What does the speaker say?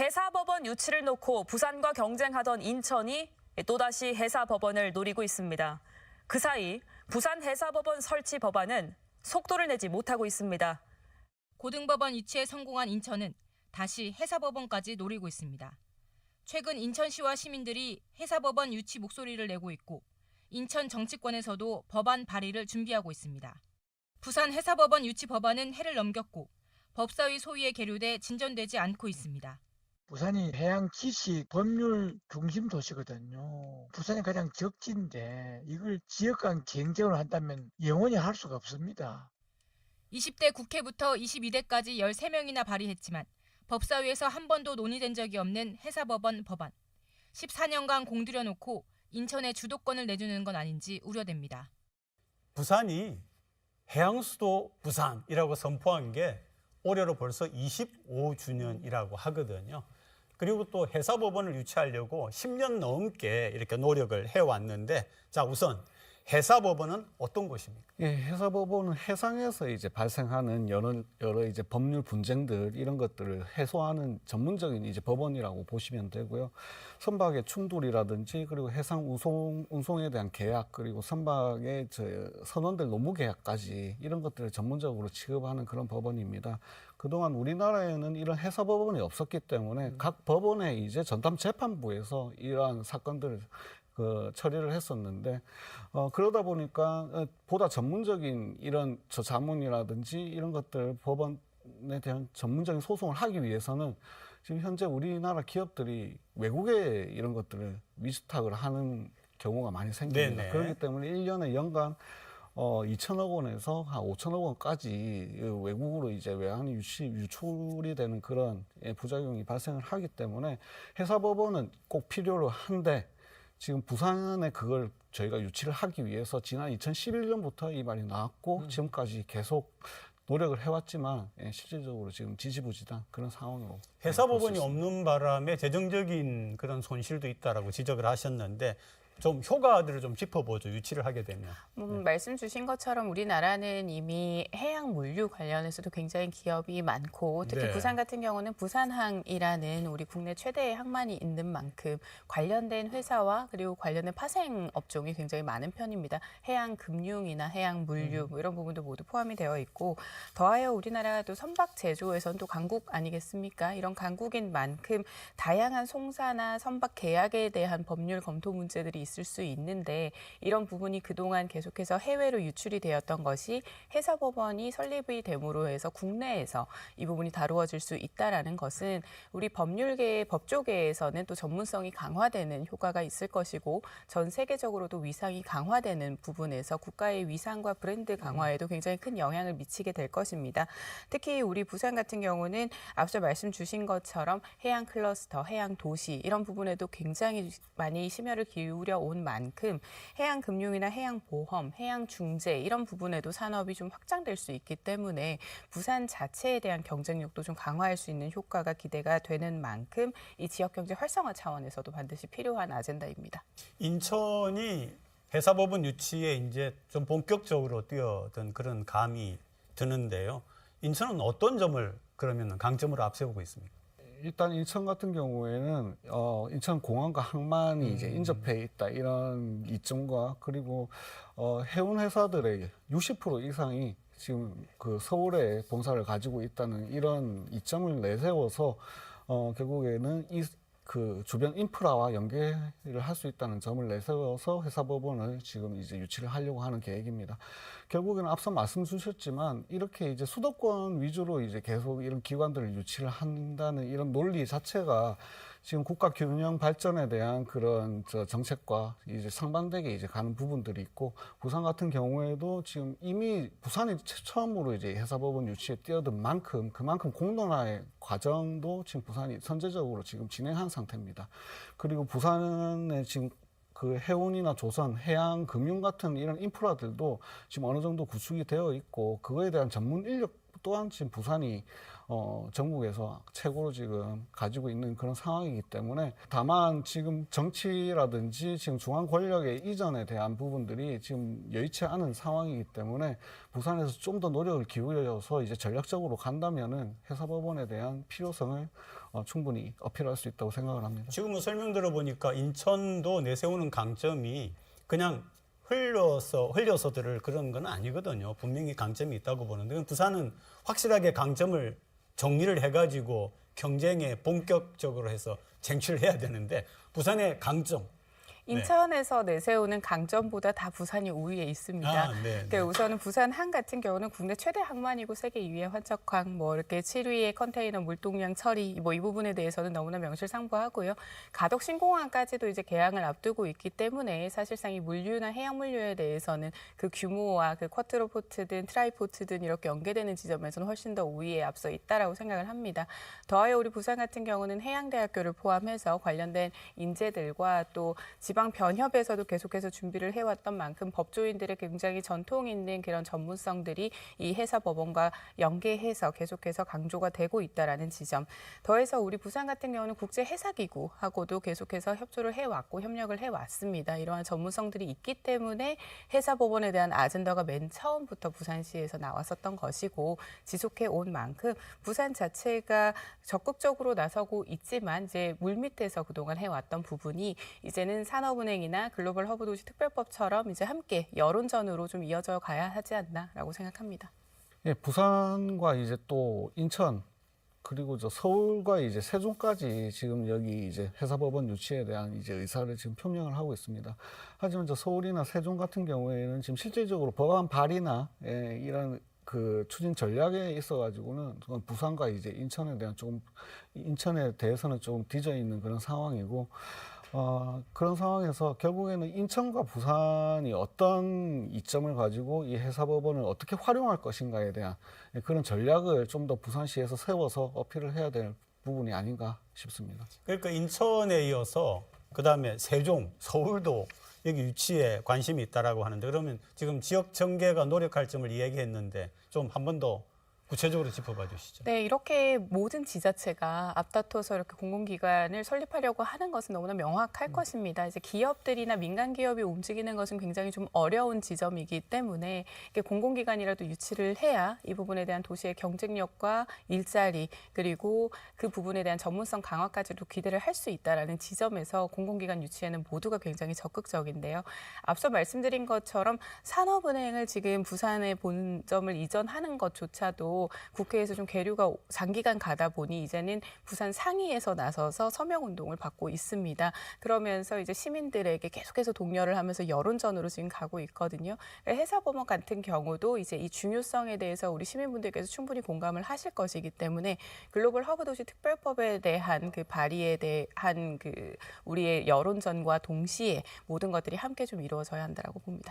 해사법원 유치를 놓고 부산과 경쟁하던 인천이 또다시 해사법원을 노리고 있습니다. 그 사이 부산 해사법원 설치 법안은 속도를 내지 못하고 있습니다. 고등법원 유치에 성공한 인천은 다시 해사법원까지 노리고 있습니다. 최근 인천시와 시민들이 해사법원 유치 목소리를 내고 있고 인천 정치권에서도 법안 발의를 준비하고 있습니다. 부산 해사법원 유치 법안은 해를 넘겼고 법사위 소위에 계류돼 진전되지 않고 있습니다. 부산이 해양 지식 법률 중심 도시거든요. 부산이 가장 적지인데 이걸 지역 간 경쟁을 한다면 영원히 할 수가 없습니다. 20대 국회부터 22대까지 13명이나 발의했지만 법사위에서 한 번도 논의된 적이 없는 해사법원 법안. 14년간 공들여 놓고 인천에 주도권을 내주는 건 아닌지 우려됩니다. 부산이 해양수도 부산이라고 선포한 게 올해로 벌써 25주년이라고 하거든요. 그리고 또 해사법원을 유치하려고 10년 넘게 이렇게 노력을 해왔는데, 자, 우선 해사법원은 어떤 곳입니까? 예, 해사법원은 해상에서 이제 발생하는 여러 이제 법률 분쟁들 이런 것들을 해소하는 전문적인 이제 법원이라고 보시면 되고요. 선박의 충돌이라든지 그리고 해상 운송에 대한 계약 그리고 선박의 선원들 노무 계약까지 이런 것들을 전문적으로 취급하는 그런 법원입니다. 그동안 우리나라에는 이런 해사법원이 없었기 때문에 각 법원의 이제 전담 재판부에서 이러한 사건들을 처리를 했었는데 그러다 보니까 보다 전문적인 이런 자문이라든지 이런 것들 법원에 대한 전문적인 소송을 하기 위해서는 지금 현재 우리나라 기업들이 외국에 이런 것들을 위탁을 하는 경우가 많이 생깁니다. 네네. 그렇기 때문에 1년에 연간 2천억 원에서 한 5천억 원까지 외국으로 이제 외환이 유출이 되는 그런 부작용이 발생을 하기 때문에 해사법원은 꼭 필요로 한데 지금 부산에 그걸 저희가 유치를 하기 위해서 지난 2011년부터 이 말이 나왔고 지금까지 계속 노력을 해왔지만 실질적으로 지금 지지부진한 그런 상황으로 해사법원이 없는 바람에 재정적인 그런 손실도 있다라고 지적을 하셨는데 좀 효과들을 좀 짚어보죠. 유치를 하게 되면. 말씀 주신 것처럼 우리나라는 이미 해양 물류 관련해서도 굉장히 기업이 많고 특히 네. 부산 같은 경우는 부산항이라는 우리 국내 최대의 항만이 있는 만큼 관련된 회사와 그리고 관련된 파생 업종이 굉장히 많은 편입니다. 해양 금융이나 해양 물류 뭐 이런 부분도 모두 포함이 되어 있고 더하여 우리나라가 또 선박 제조에서는 또 강국 아니겠습니까? 이런 강국인 만큼 다양한 송사나 선박 계약에 대한 법률 검토 문제들이 있을 수 있는데 이런 부분이 그동안 계속해서 해외로 유출이 되었던 것이 해사법원이 설립이 됨으로 해서 국내에서 이 부분이 다루어질 수 있다라는 것은 우리 법률계의 법조계에서는 또 전문성이 강화되는 효과가 있을 것이고 전 세계적으로도 위상이 강화되는 부분에서 국가의 위상과 브랜드 강화에도 굉장히 큰 영향을 미치게 될 것입니다. 특히 우리 부산 같은 경우는 앞서 말씀 주신 것처럼 해양 클러스터, 해양 도시 이런 부분에도 굉장히 많이 심혈을 기울여 온 만큼 해양 금융이나 해양 보험, 해양 중재 이런 부분에도 산업이 좀 확장될 수 있기 때문에 부산 자체에 대한 경쟁력도 좀 강화할 수 있는 효과가 기대가 되는 만큼 이 지역 경제 활성화 차원에서도 반드시 필요한 아젠다입니다. 인천이 해사법원 유치에 이제 좀 본격적으로 뛰어든 그런 감이 드는데요. 인천은 어떤 점을 그러면 강점으로 앞세우고 있습니까? 일단 인천 같은 경우에는 인천 공항과 항만이 이제 인접해 있다 이런 이점과 그리고 해운 회사들의 60% 이상이 지금 그 서울에 본사를 가지고 있다는 이런 이점을 내세워서 결국에는 그 주변 인프라와 연계를 할 수 있다는 점을 내세워서 해사법원을 지금 이제 유치를 하려고 하는 계획입니다. 결국에는 앞서 말씀 주셨지만 이렇게 이제 수도권 위주로 이제 계속 이런 기관들을 유치를 한다는 이런 논리 자체가 지금 국가 균형 발전에 대한 그런 정책과 이제 상반되게 이제 가는 부분들이 있고 부산 같은 경우에도 지금 이미 부산이 처음으로 이제 해사법원 유치에 뛰어든 만큼 그만큼 공론화의 과정도 지금 부산이 선제적으로 지금 진행한 상태입니다. 그리고 부산에 지금 그 해운이나 조선, 해양, 금융 같은 이런 인프라들도 지금 어느 정도 구축이 되어 있고 그거에 대한 전문 인력 또한 지금 부산이 전국에서 최고로 지금 가지고 있는 그런 상황이기 때문에 다만 지금 정치라든지 지금 중앙 권력의 이전에 대한 부분들이 지금 여의치 않은 상황이기 때문에 부산에서 좀 더 노력을 기울여서 이제 전략적으로 간다면은 해사법원에 대한 필요성을 충분히 어필할 수 있다고 생각을 합니다. 지금은 설명 들어보니까 인천도 내세우는 강점이 그냥 흘려서 들을 그런 건 아니거든요. 분명히 강점이 있다고 보는데 부산은 확실하게 강점을 정리를 해가지고 경쟁에 본격적으로 해서 쟁취를 해야 되는데 부산의 강점. 인천에서 내세우는 강점보다 다 부산이 우위에 있습니다. 아, 네, 그러니까 우선은 부산항 같은 경우는 국내 최대 항만이고 세계 2위의 환척항, 뭐 이렇게 7위의 컨테이너 물동량 처리, 뭐 이 부분에 대해서는 너무나 명실상부하고요. 가덕 신공항까지도 이제 개항을 앞두고 있기 때문에 사실상 이 물류나 해양 물류에 대해서는 그 규모와 그 쿼트로포트든 트라이포트든 이렇게 연계되는 지점에서는 훨씬 더 우위에 앞서 있다라고 생각을 합니다. 더하여 우리 부산 같은 경우는 해양대학교를 포함해서 관련된 인재들과 또 지방 변협에서도 계속해서 준비를 해왔던 만큼 법조인들의 굉장히 전통 있는 그런 전문성들이 이 해사법원과 연계해서 계속해서 강조가 되고 있다라는 지점. 더해서 우리 부산 같은 경우는 국제해사기구하고도 계속해서 협조를 해왔고 협력을 해왔습니다. 이러한 전문성들이 있기 때문에 해사법원에 대한 아젠다가 맨 처음부터 부산시에서 나왔었던 것이고 지속해 온 만큼 부산 자체가 적극적으로 나서고 있지만 이제 물밑에서 그동안 해왔던 부분이 이제는 산업은행이나 글로벌 허브도시 특별법처럼 이제 함께 여론전으로 좀 이어져 가야 하지 않나라고 생각합니다. 예, 부산과 이제 또 인천 그리고 저 서울과 이제 세종까지 지금 여기 이제 해사법원 유치에 대한 이제 의사를 지금 표명을 하고 있습니다. 하지만 저 서울이나 세종 같은 경우에는 지금 실질적으로 법안 발의나 이런 그 추진 전략에 있어가지고는 부산과 이제 인천에 대해서는 좀 뒤져 있는 그런 상황이고. 그런 상황에서 결국에는 인천과 부산이 어떤 이점을 가지고 이 해사법원을 어떻게 활용할 것인가에 대한 그런 전략을 좀 더 부산시에서 세워서 어필을 해야 될 부분이 아닌가 싶습니다. 그러니까 인천에 이어서 그다음에 세종, 서울도 여기 유치에 관심이 있다라고 하는데 그러면 지금 지역 전개가 노력할 점을 이야기했는데 좀 한 번 더 구체적으로 짚어봐 주시죠. 네, 이렇게 모든 지자체가 앞다퉈서 이렇게 공공기관을 설립하려고 하는 것은 너무나 명확할 것입니다. 이제 기업들이나 민간 기업이 움직이는 것은 굉장히 좀 어려운 지점이기 때문에 이게 공공기관이라도 유치를 해야 이 부분에 대한 도시의 경쟁력과 일자리 그리고 그 부분에 대한 전문성 강화까지도 기대를 할 수 있다라는 지점에서 공공기관 유치에는 모두가 굉장히 적극적인데요. 앞서 말씀드린 것처럼 산업은행을 지금 부산에 본점을 이전하는 것조차도 국회에서 좀 계류가 장기간 가다 보니 이제는 부산 상위에서 나서서 서명운동을 받고 있습니다. 그러면서 이제 시민들에게 계속해서 독려를 하면서 여론전으로 지금 가고 있거든요. 해사법원 같은 경우도 이제 이 중요성에 대해서 우리 시민분들께서 충분히 공감을 하실 것이기 때문에 글로벌 허브도시 특별법에 대한 그 발의에 대한 그 우리의 여론전과 동시에 모든 것들이 함께 좀 이루어져야 한다라고 봅니다.